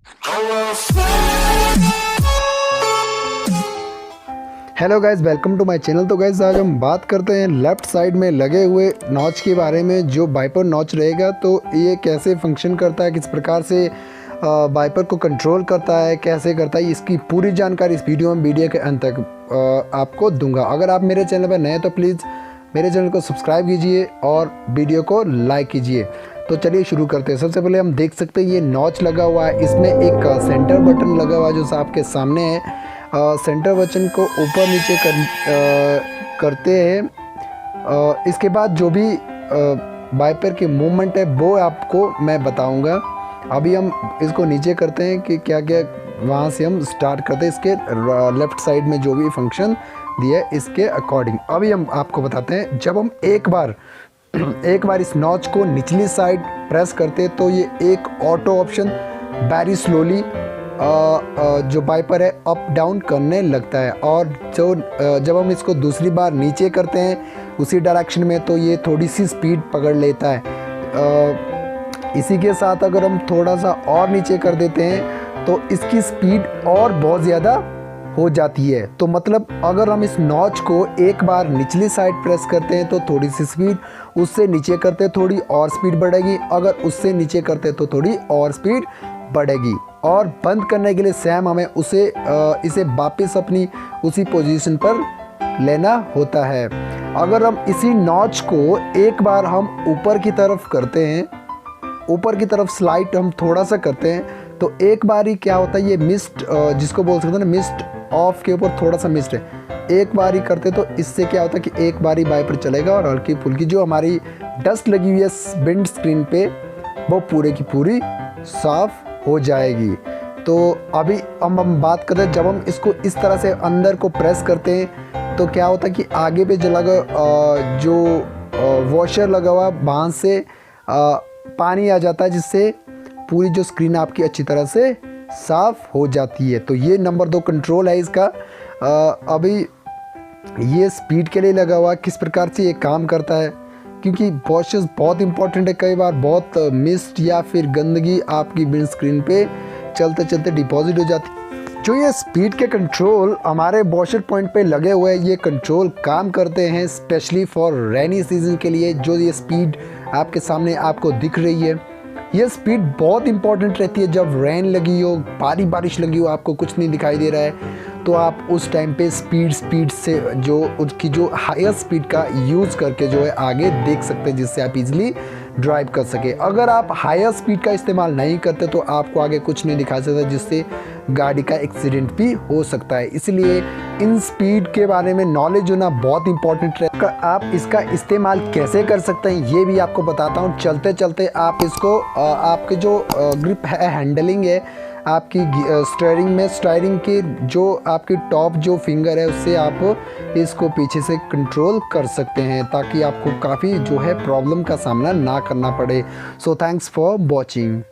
Hello guys, welcome to my channel. तो guys आज हम बात करते हैं लेफ़्ट साइड में लगे हुए नॉच के बारे में। जो वाइपर नॉच रहेगा तो ये कैसे फंक्शन करता है, किस प्रकार से वाइपर को कंट्रोल करता है, कैसे करता है, इसकी पूरी जानकारी इस वीडियो के अंत तक आपको दूंगा। अगर आप मेरे चैनल पर नए हैं तो प्लीज़ मेरे चैनल को सब्सक्राइब कीजिए और वीडियो को लाइक कीजिए। तो चलिए शुरू करते हैं। सबसे पहले हम देख सकते हैं ये नॉच लगा हुआ है, इसमें एक सेंटर बटन लगा हुआ है जो आपके सामने है। सेंटर बटन को ऊपर नीचे करते हैं। इसके बाद जो भी वाइपर की मूवमेंट है वो आपको मैं बताऊंगा। अभी हम इसको नीचे करते हैं कि क्या क्या, वहाँ से हम स्टार्ट करते हैं इसके लेफ़्ट साइड में जो भी फंक्शन दिया है इसके अकॉर्डिंग। अभी हम आपको बताते हैं, जब हम एक बार इस नॉच को निचली साइड प्रेस करते हैं तो ये एक ऑटो ऑप्शन वेरी स्लोली जो वाइपर है अप डाउन करने लगता है, और जब हम इसको दूसरी बार नीचे करते हैं उसी डायरेक्शन में तो ये थोड़ी सी स्पीड पकड़ लेता है। इसी के साथ अगर हम थोड़ा सा और नीचे कर देते हैं तो इसकी स्पीड और बहुत ज़्यादा हो जाती है। तो मतलब अगर हम इस नॉच को एक बार निचली साइड प्रेस करते हैं तो थोड़ी सी स्पीड, उससे नीचे करते थोड़ी और स्पीड बढ़ेगी, अगर उससे नीचे करते तो थोड़ी और स्पीड बढ़ेगी। और बंद करने के लिए सेम हमें इसे वापस अपनी उसी पोजीशन पर लेना होता है। अगर हम इसी नॉच को एक बार हम ऊपर की तरफ करते हैं, ऊपर की तरफ स्लाइड हम थोड़ा सा करते हैं तो एक बार ही क्या होता है, ये मिस्ट जिसको बोल सकते हैं ना, मिस्ट ऑफ के ऊपर थोड़ा सा मिस्ट है, एक बार ही करते तो इससे क्या होता है कि एक बार ही वाइपर चलेगा और हल्की फुल्की जो हमारी डस्ट लगी हुई है विंड स्क्रीन पे वो पूरे की पूरी साफ हो जाएगी। तो अभी हम बात करते हैं, जब हम इसको इस तरह से अंदर को प्रेस करते हैं तो क्या होता है कि आगे पे जो वॉशर लगा हुआ वहाँ से पानी आ जाता है, जिससे पूरी जो स्क्रीन आपकी अच्छी तरह से साफ हो जाती है। तो ये नंबर 2 कंट्रोल है इसका। अभी ये स्पीड के लिए लगा हुआ है, किस प्रकार से ये काम करता है, क्योंकि वॉशर्स बहुत इंपॉर्टेंट है। कई बार बहुत मिस्ट या फिर गंदगी आपकी विंड स्क्रीन पे चलते चलते डिपॉजिट हो जाती है। जो ये स्पीड के कंट्रोल हमारे वॉशर पॉइंट पे लगे हुए हैं, ये कंट्रोल काम करते हैं स्पेशली फॉर रेनी सीजन के लिए। जो ये स्पीड आपके सामने आपको दिख रही है, ये स्पीड बहुत इंपॉर्टेंट रहती है। जब रेन लगी हो, भारी बारिश लगी हो, आपको कुछ नहीं दिखाई दे रहा है तो आप उस टाइम पे स्पीड से जो उसकी जो हायर स्पीड का यूज़ करके जो है आगे देख सकते हैं, जिससे आप इजीली ड्राइव कर सके। अगर आप हायर स्पीड का इस्तेमाल नहीं करते तो आपको आगे कुछ नहीं दिखा सकता, जिससे गाड़ी का एक्सीडेंट भी हो सकता है। इसलिए इन स्पीड के बारे में नॉलेज होना बहुत इंपॉर्टेंट है। आप इसका इस्तेमाल कैसे कर सकते हैं ये भी आपको बताता हूँ। चलते चलते आप इसको आपके जो ग्रिप है, हैंडलिंग है आपकी स्टीयरिंग की जो आपकी टॉप जो फिंगर है उससे आप इसको पीछे से कंट्रोल कर सकते हैं, ताकि आपको काफ़ी जो है प्रॉब्लम का सामना ना करना पड़े। So thanks for watching.